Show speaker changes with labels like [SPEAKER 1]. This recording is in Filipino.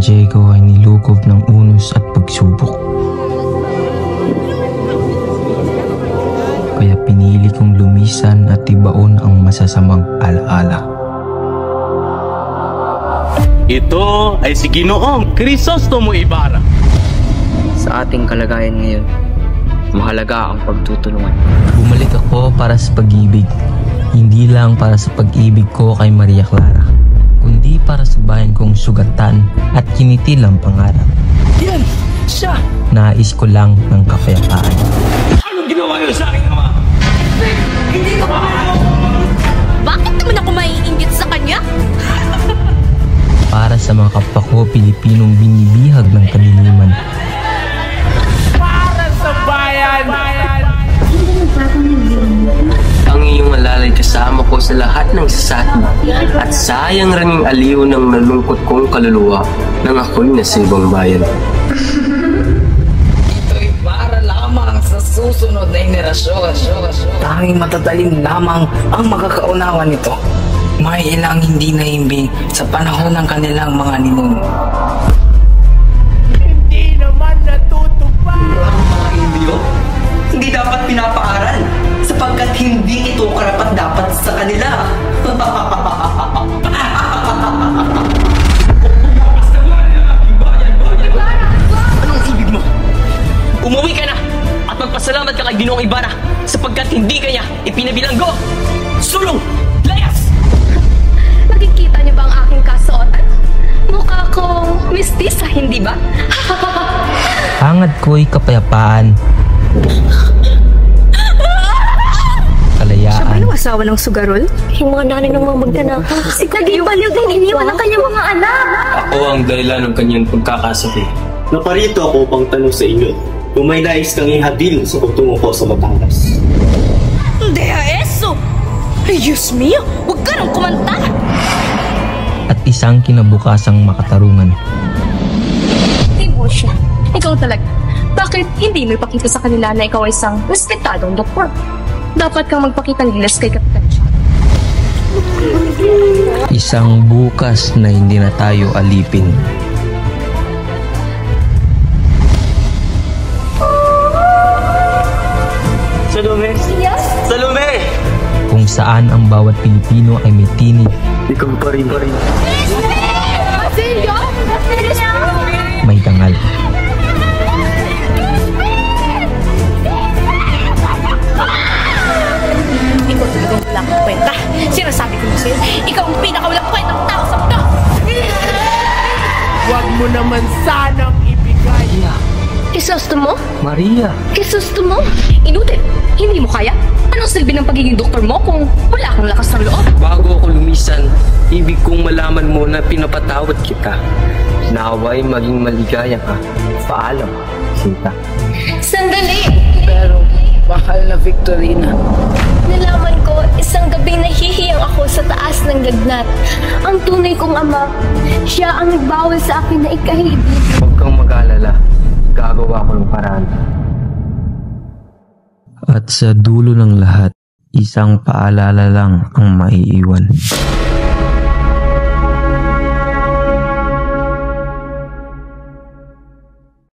[SPEAKER 1] Diego ay nilukob ng unos at pagsubok. Kaya pinili kong lumisan at ibaon ang masasamang alaala.
[SPEAKER 2] Ito ay si Ginoong Crisostomo Ibarra.
[SPEAKER 3] Sa ating kalagayan ngayon, mahalaga ang pagtutulungan.
[SPEAKER 1] Bumalik ako para sa pag-ibig. Hindi lang para sa pag-ibig ko kay Maria Clara, kundi para sa bayan kong sugatan at kinitil ang pangarap.
[SPEAKER 3] Yan! Siya!
[SPEAKER 1] Nais ko lang ng kapayapaan.
[SPEAKER 2] Anong ginawa niyo sa akin, Ama? Hindi ko pa!
[SPEAKER 4] Bakit naman ako maiinggit sa kanya?
[SPEAKER 1] Para sa mga kapwa ko Pilipinong binibihag ng kadiliman.
[SPEAKER 2] Para sa bayan!
[SPEAKER 5] Ang iyong alalay kasama ko sa lahat ng sasati at sayang ranging aliw ng nalungkot kong kaluluwa nang ako'y nasa ibang bayan.
[SPEAKER 3] Ito'y para lamang sa susunod na henerasyon. Tanging matatalim lamang ang makakaunawa nito. May ilang hindi naimbing sa panahon ng kanilang mga ninuno.
[SPEAKER 2] Hindi naman natutupad!
[SPEAKER 6] Ang mga imbiyo, hindi dapat pinapaaral sapagkat hindi ito karapat-dapat sa kanila.
[SPEAKER 2] Anong ibig mo? Umuwi ka na at magpasalamat ka kay Ginoong Ibarra sapagkat hindi kanya ipinabilanggo! Sulong! Layas!
[SPEAKER 4] Nakikita niyo ba ang aking kasuotan? Mukha ko mistisa, hindi ba?
[SPEAKER 1] Hangad ko'y kapayapaan,
[SPEAKER 4] Siya ba
[SPEAKER 1] kalayaan,
[SPEAKER 4] yung asawa ng sugarol? Yung mga nanay ng mga magnanakaw. Naging baliw din iniwan ang kanyang mga anak.
[SPEAKER 5] Ako ang dahilan ng kanyang pagkakasabi.
[SPEAKER 7] Naparito ako upang tanong sa inyo kung may nais kang ihabil sa pagtungo ko sa Batangas.
[SPEAKER 4] Hindi eso! Diyos mio, huwag ka nang kumanta!
[SPEAKER 1] at isang kinabukasang makatarungan.
[SPEAKER 4] Siya. Ikaw talaga. Bakit hindi mo ipakita sa kanila na ikaw ay isang respetadong doktor? Dapat kang magpakita ng gilas kay Kapitan Shaw.
[SPEAKER 1] Isang bukas na hindi na tayo alipin.
[SPEAKER 2] Salome!
[SPEAKER 4] Yes?
[SPEAKER 2] Salome!
[SPEAKER 1] Kung saan ang bawat Pilipino ay may tinig,
[SPEAKER 5] Ikaw pa rin.
[SPEAKER 4] Silvio?
[SPEAKER 1] may dangal.
[SPEAKER 4] Ikaw talagang wala kang kwenta. Sinasabi ko na sa'yo, ikaw ang pinakawalang kwentang tao sa mundo!
[SPEAKER 2] Huwag mo naman sanang ibigay!
[SPEAKER 4] Kisusto mo?
[SPEAKER 5] Maria!
[SPEAKER 4] Kisusto mo? Inutil! Hindi mo kaya? Anong silbi ng pagiging doktor mo kung wala kang lakas ng loob?
[SPEAKER 5] Bago ako lumisan, ibig kong malaman mo na pinapatawad kita. Naway maging maligaya ka. Paalam, Sinta.
[SPEAKER 4] Sandali!
[SPEAKER 3] Pero, mahal na Victorina,
[SPEAKER 4] Nalaman ko, isang gabi nahihiyang ako sa taas ng lagnat. Ang tunay kong ama, siya ang nagbawal sa akin na ikahibig.
[SPEAKER 5] Huwag kang mag-alala. Gagawa ko ng paraan.
[SPEAKER 1] At sa dulo ng lahat, isang paalala lang ang maiiwan.